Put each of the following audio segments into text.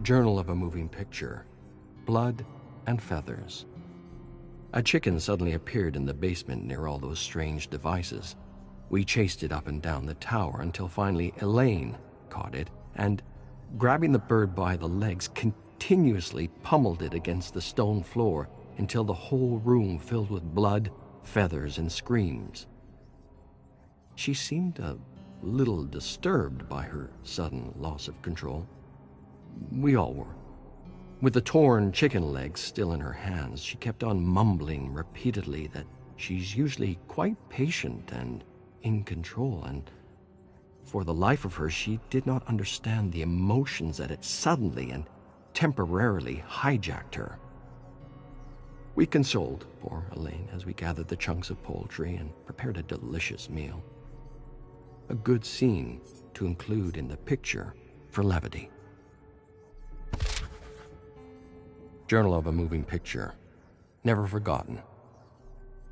Journal of a Moving Picture, Blood and Feathers. A chicken suddenly appeared in the basement near all those strange devices. We chased it up and down the tower until finally Elaine caught it and, grabbing the bird by the legs, continuously pummeled it against the stone floor until the whole room filled with blood, feathers, and screams. She seemed a little disturbed by her sudden loss of control. We all were. With the torn chicken legs still in her hands, she kept on mumbling repeatedly that she's usually quite patient and in control, and for the life of her, she did not understand the emotions that had suddenly and temporarily hijacked her. We consoled poor Elaine as we gathered the chunks of poultry and prepared a delicious meal. A good scene to include in the picture for levity. Journal of a Moving Picture, Never Forgotten.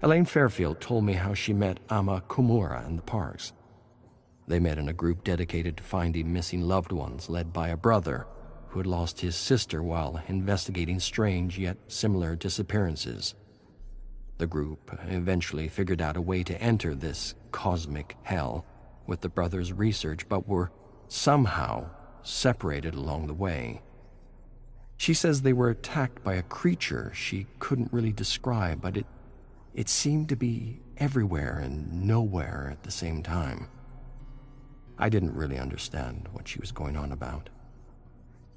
Elaine Fairfield told me how she met Ama Kumura in the parks. They met in a group dedicated to finding missing loved ones, led by a brother who had lost his sister while investigating strange yet similar disappearances. The group eventually figured out a way to enter this cosmic hell with the brother's research, but were somehow separated along the way. She says they were attacked by a creature she couldn't really describe, but it seemed to be everywhere and nowhere at the same time. I didn't really understand what she was going on about.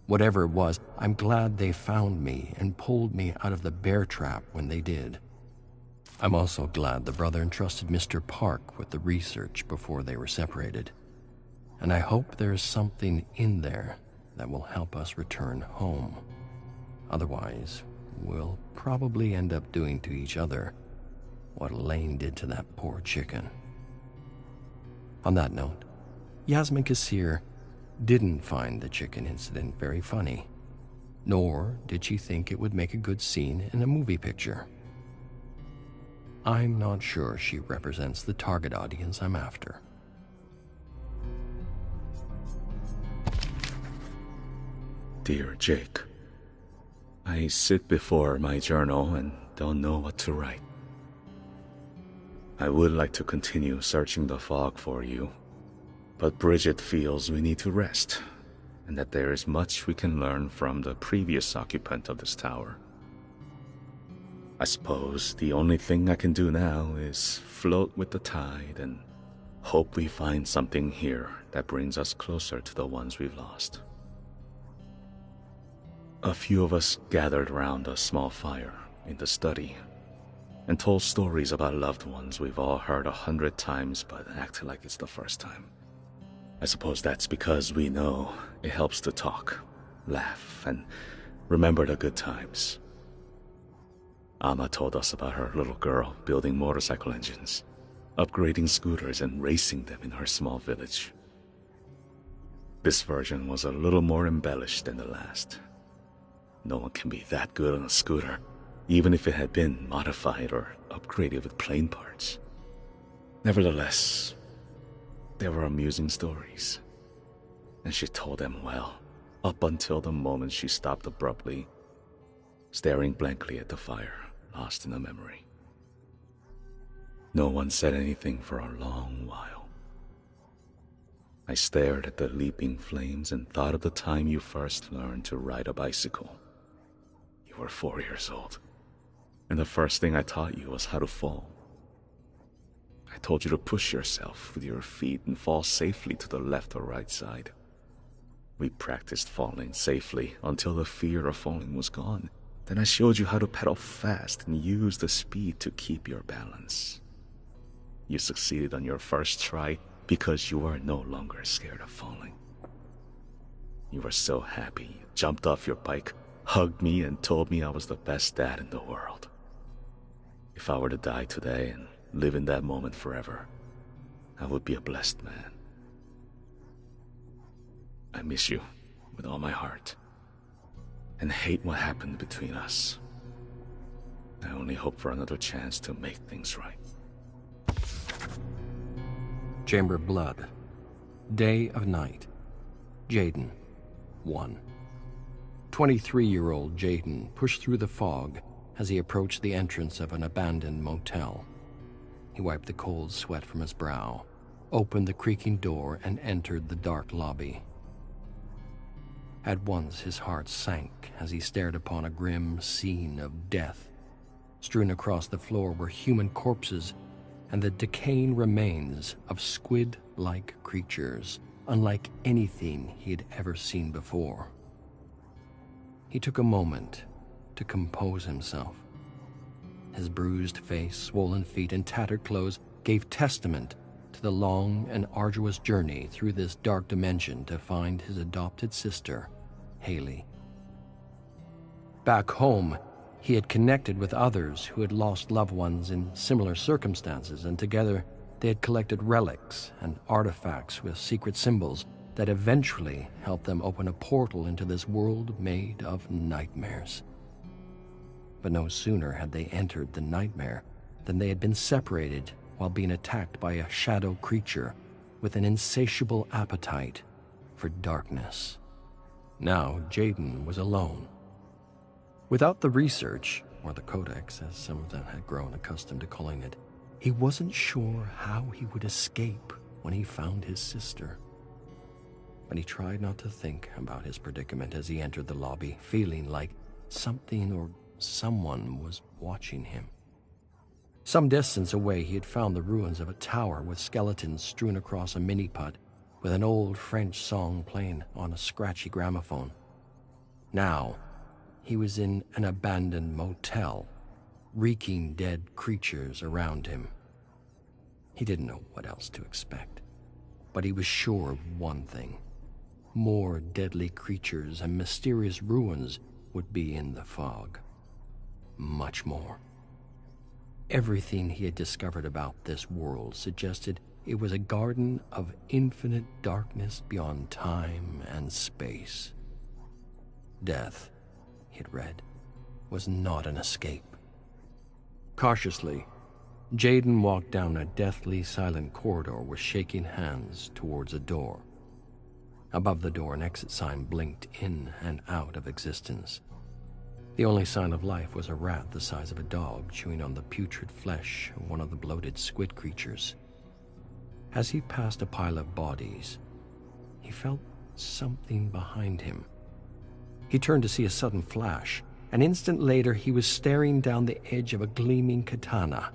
Whatever it was, I'm glad they found me and pulled me out of the bear trap when they did. I'm also glad the brother entrusted Mr. Park with the research before they were separated. And I hope there's something in there that will help us return home. Otherwise, we'll probably end up doing to each other what Elaine did to that poor chicken. On that note, Yasmin Kassir didn't find the chicken incident very funny, nor did she think it would make a good scene in a movie picture. I'm not sure she represents the target audience I'm after. Dear Jake, I sit before my journal and don't know what to write. I would like to continue searching the fog for you, but Bridget feels we need to rest, and that there is much we can learn from the previous occupant of this tower. I suppose the only thing I can do now is float with the tide and hope we find something here that brings us closer to the ones we've lost. A few of us gathered around a small fire in the study and told stories about loved ones we've all heard 100 times but acted like it's the first time. I suppose that's because we know it helps to talk, laugh, and remember the good times. Ama told us about her little girl building motorcycle engines, upgrading scooters, and racing them in her small village. This version was a little more embellished than the last. No one can be that good on a scooter, even if it had been modified or upgraded with plane parts. Nevertheless, they were amusing stories, and she told them well, up until the moment she stopped abruptly, staring blankly at the fire, lost in a memory. No one said anything for a long while. I stared at the leaping flames and thought of the time you first learned to ride a bicycle. You were 4 years old, and the first thing I taught you was how to fall. I told you to push yourself with your feet and fall safely to the left or right side. We practiced falling safely until the fear of falling was gone. Then I showed you how to pedal fast and use the speed to keep your balance. You succeeded on your first try because you were no longer scared of falling. You were so happy you jumped off your bike, hugged me, and told me I was the best dad in the world. If I were to die today and live in that moment forever, I would be a blessed man. I miss you with all my heart, and hate what happened between us. I only hope for another chance to make things right. Chamber Blood, Day of Night, Jaden, 1. 23-year-old Jaden pushed through the fog as he approached the entrance of an abandoned motel. He wiped the cold sweat from his brow, opened the creaking door, and entered the dark lobby. At once his heart sank as he stared upon a grim scene of death. Strewn across the floor were human corpses and the decaying remains of squid-like creatures, unlike anything he had ever seen before. He took a moment to compose himself. His bruised face, swollen feet, and tattered clothes gave testament to the long and arduous journey through this dark dimension to find his adopted sister, Haley. Back home, he had connected with others who had lost loved ones in similar circumstances, and together they had collected relics and artifacts with secret symbols that eventually helped them open a portal into this world made of nightmares. But no sooner had they entered the nightmare than they had been separated while being attacked by a shadow creature with an insatiable appetite for darkness. Now Jaden was alone. Without the research, or the codex as some of them had grown accustomed to calling it, he wasn't sure how he would escape when he found his sister. But he tried not to think about his predicament as he entered the lobby, feeling like something or someone was watching him. Some distance away, he had found the ruins of a tower with skeletons strewn across a mini-putt, with an old French song playing on a scratchy gramophone. Now, he was in an abandoned motel, reeking dead creatures around him. He didn't know what else to expect, but he was sure of one thing. More deadly creatures and mysterious ruins would be in the fog. Much more. Everything he had discovered about this world suggested it was a garden of infinite darkness beyond time and space. Death, he had read, was not an escape. Cautiously, Jaden walked down a deathly silent corridor with shaking hands towards a door. Above the door, an exit sign blinked in and out of existence. The only sign of life was a rat the size of a dog chewing on the putrid flesh of one of the bloated squid creatures. As he passed a pile of bodies, he felt something behind him. He turned to see a sudden flash. An instant later, he was staring down the edge of a gleaming katana.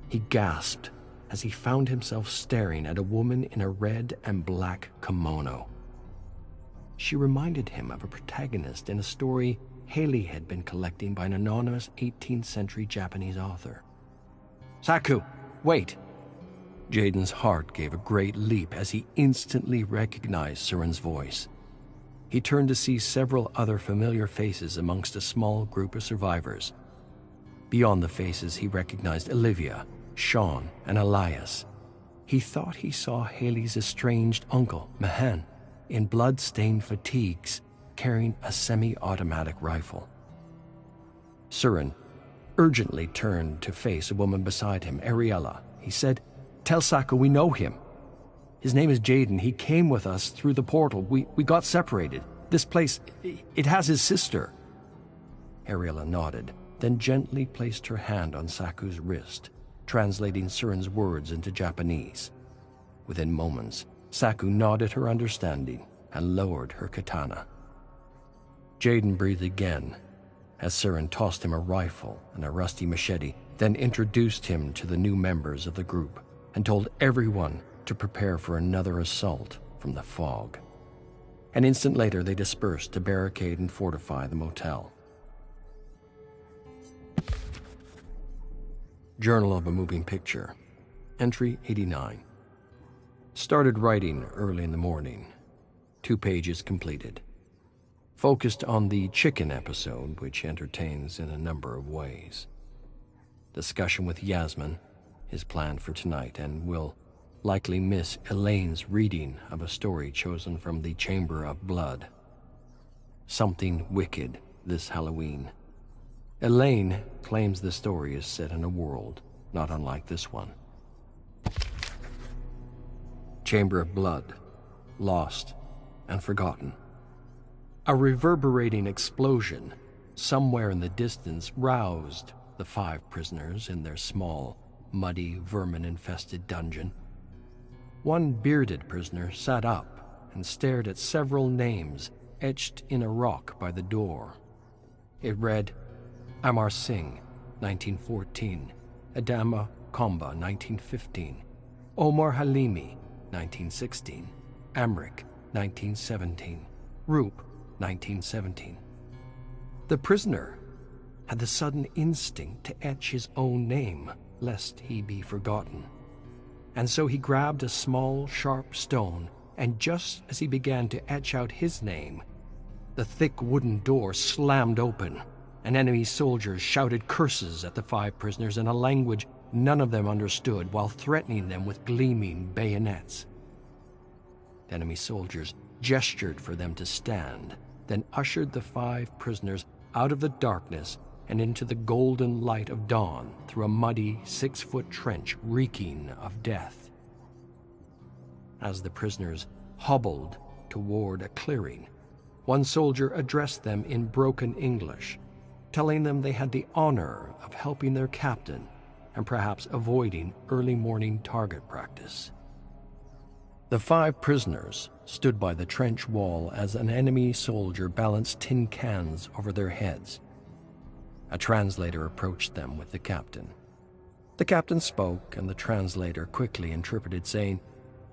He gasped as he found himself staring at a woman in a red and black kimono. She reminded him of a protagonist in a story Haley had been collecting by an anonymous 18th century Japanese author. "Saku, wait!" Jaden's heart gave a great leap as he instantly recognized Surin's voice. He turned to see several other familiar faces amongst a small group of survivors. Beyond the faces, he recognized Olivia, Sean, and Elias. He thought he saw Haley's estranged uncle, Mahan, in blood-stained fatigues, carrying a semi-automatic rifle. Surin urgently turned to face a woman beside him, Ariella. He said, "Tell Saku we know him. His name is Jaden. He came with us through the portal. We got separated. This place, it has his sister." Ariella nodded, then gently placed her hand on Saku's wrist, translating Surin's words into Japanese. Within moments, Saku nodded her understanding and lowered her katana. Jaden breathed again as Surin tossed him a rifle and a rusty machete, then introduced him to the new members of the group and told everyone to prepare for another assault from the fog. An instant later, they dispersed to barricade and fortify the motel. Journal of a Moving Picture. Entry 89. Started writing early in the morning. 2 pages completed. Focused on the chicken episode, which entertains in a number of ways. Discussion with Yasmin is planned for tonight and will likely miss Elaine's reading of a story chosen from the Chamber of Blood. Something wicked this Halloween. Elaine claims the story is set in a world not unlike this one. Chamber of Blood, lost and forgotten. A reverberating explosion somewhere in the distance roused the 5 prisoners in their small, muddy, vermin-infested dungeon. One bearded prisoner sat up and stared at several names etched in a rock by the door. It read, Amar Singh, 1914, Adama Komba, 1915, Omar Halimi, 1916, Amrik, 1917, Roop, 1917. The prisoner had the sudden instinct to etch his own name, lest he be forgotten. And so he grabbed a small, sharp stone, and just as he began to etch out his name, the thick wooden door slammed open, and enemy soldiers shouted curses at the 5 prisoners in a language none of them understood, while threatening them with gleaming bayonets. The enemy soldiers gestured for them to stand, then ushered the 5 prisoners out of the darkness and into the golden light of dawn through a muddy 6-foot trench reeking of death. As the prisoners hobbled toward a clearing, one soldier addressed them in broken English, telling them they had the honor of helping their captain and perhaps avoiding early morning target practice. The 5 prisoners stood by the trench wall as an enemy soldier balanced tin cans over their heads. A translator approached them with the captain. The captain spoke, and the translator quickly interpreted, saying,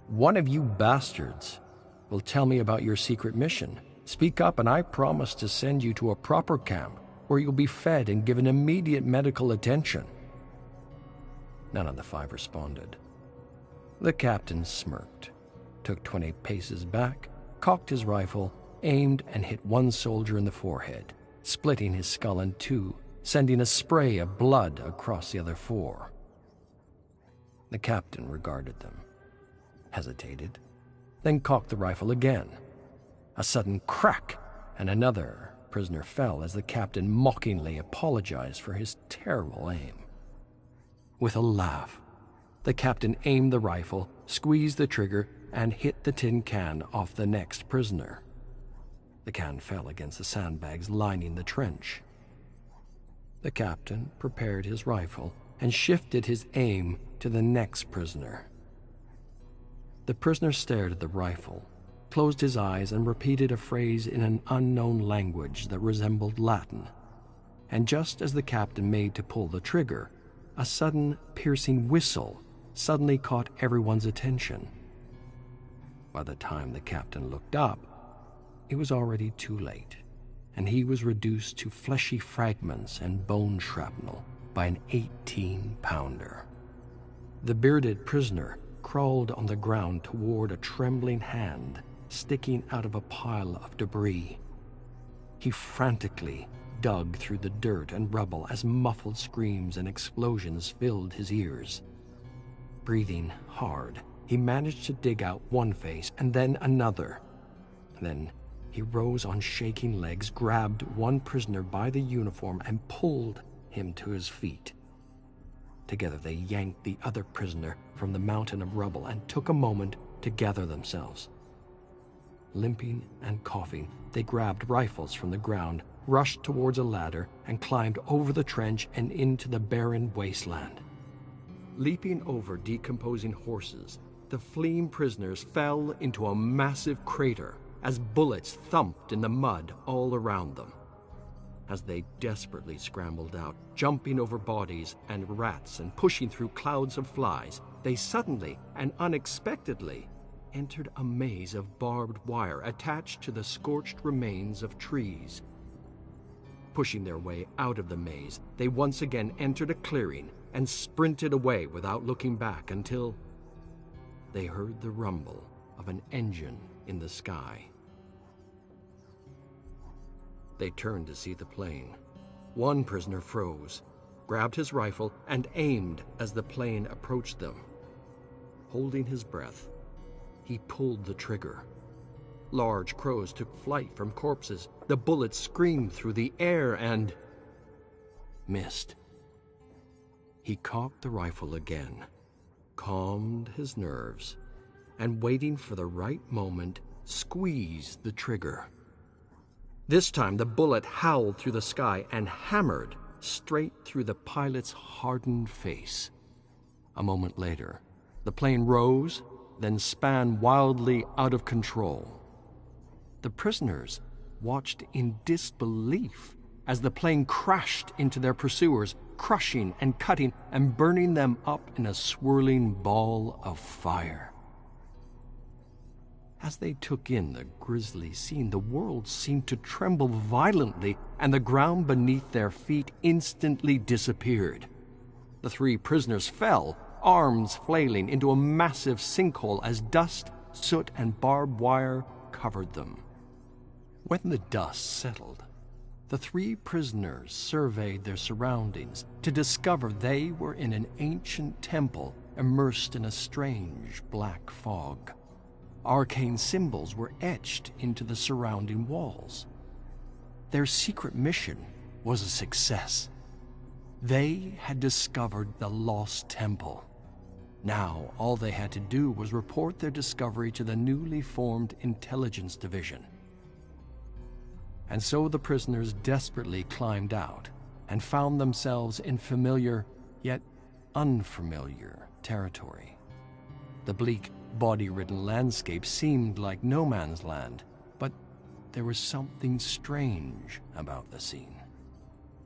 "One of you bastards will tell me about your secret mission. Speak up, and I promise to send you to a proper camp where you'll be fed and given immediate medical attention." None of the 5 responded. The captain smirked, took 20 paces back, cocked his rifle, aimed, and hit one soldier in the forehead, splitting his skull in 2, sending a spray of blood across the other 4. The captain regarded them, hesitated, then cocked the rifle again. A sudden crack, and another prisoner fell as the captain mockingly apologized for his terrible aim. With a laugh, the captain aimed the rifle, squeezed the trigger, and hit the tin can off the next prisoner. The can fell against the sandbags lining the trench. The captain prepared his rifle and shifted his aim to the next prisoner. The prisoner stared at the rifle, closed his eyes, and repeated a phrase in an unknown language that resembled Latin. And just as the captain made to pull the trigger, a sudden, piercing whistle suddenly caught everyone's attention. By the time the captain looked up, it was already too late, and he was reduced to fleshy fragments and bone shrapnel by an 18-pounder. The bearded prisoner crawled on the ground toward a trembling hand sticking out of a pile of debris. He frantically dug through the dirt and rubble as muffled screams and explosions filled his ears. Breathing hard, he managed to dig out one face and then another. Then he rose on shaking legs, grabbed one prisoner by the uniform, and pulled him to his feet. Together they yanked the other prisoner from the mountain of rubble and took a moment to gather themselves. Limping and coughing, they grabbed rifles from the ground, rushed towards a ladder, and climbed over the trench and into the barren wasteland. Leaping over decomposing horses, the fleeing prisoners fell into a massive crater as bullets thumped in the mud all around them. As they desperately scrambled out, jumping over bodies and rats and pushing through clouds of flies, they suddenly and unexpectedly entered a maze of barbed wire attached to the scorched remains of trees. Pushing their way out of the maze, they once again entered a clearing and sprinted away without looking back until they heard the rumble of an engine in the sky. They turned to see the plane. One prisoner froze, grabbed his rifle, and aimed as the plane approached them. Holding his breath, he pulled the trigger. Large crows took flight from corpses. The bullets screamed through the air and missed. He cocked the rifle again, calmed his nerves, and waiting for the right moment, squeezed the trigger. This time, the bullet howled through the sky and hammered straight through the pilot's hardened face. A moment later, the plane rose, then span wildly out of control. The prisoners watched in disbelief as the plane crashed into their pursuers, crushing and cutting and burning them up in a swirling ball of fire. As they took in the grisly scene, the world seemed to tremble violently, and the ground beneath their feet instantly disappeared. The 3 prisoners fell, arms flailing, into a massive sinkhole as dust, soot, and barbed wire covered them. When the dust settled, the 3 prisoners surveyed their surroundings to discover they were in an ancient temple immersed in a strange black fog. Arcane symbols were etched into the surrounding walls. Their secret mission was a success. They had discovered the lost temple. Now, all they had to do was report their discovery to the newly formed Intelligence Division. And so the prisoners desperately climbed out and found themselves in familiar, yet unfamiliar territory. The bleak, body-ridden landscape seemed like no man's land, but there was something strange about the scene.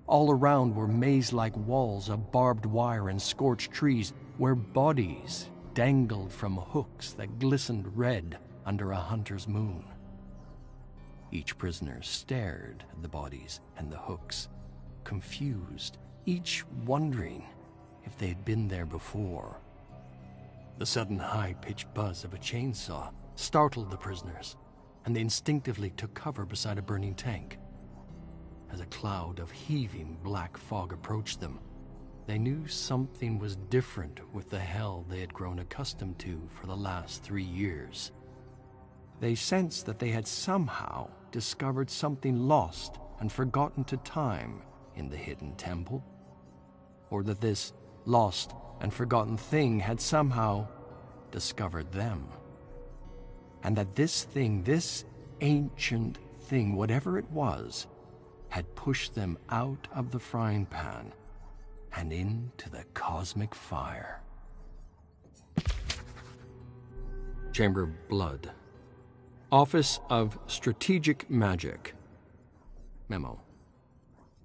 All around were maze-like walls of barbed wire and scorched trees, where bodies dangled from hooks that glistened red under a hunter's moon. Each prisoner stared at the bodies and the hooks, confused, each wondering if they had been there before. The sudden high-pitched buzz of a chainsaw startled the prisoners, and they instinctively took cover beside a burning tank. As a cloud of heaving black fog approached them, they knew something was different with the hell they had grown accustomed to for the last 3 years. They sensed that they had somehow discovered something lost and forgotten to time in the hidden temple, or that this lost and forgotten thing had somehow discovered them. And that this thing, this ancient thing, whatever it was, had pushed them out of the frying pan and into the cosmic fire. Chamber of Blood. Office of Strategic Magic. Memo.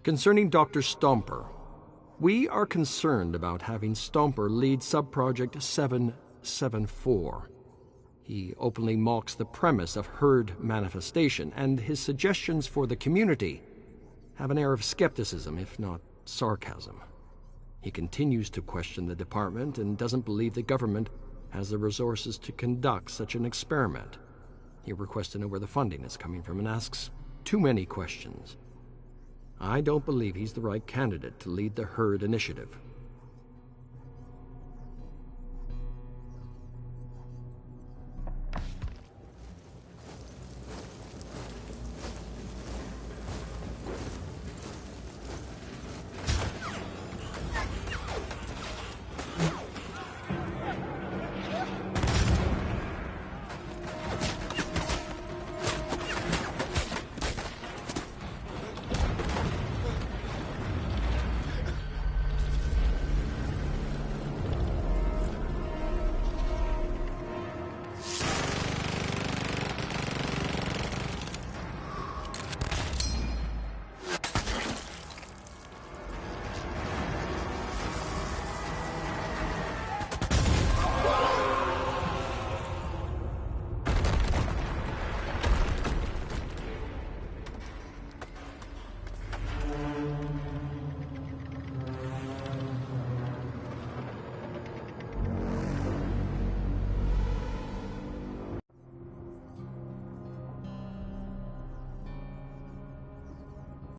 Concerning Dr. Stomper, we are concerned about having Stomper lead subproject 774. He openly mocks the premise of herd manifestation, and his suggestions for the community have an air of skepticism, if not sarcasm. He continues to question the department and doesn't believe the government has the resources to conduct such an experiment. He requests to know where the funding is coming from and asks too many questions. I don't believe he's the right candidate to lead the herd initiative.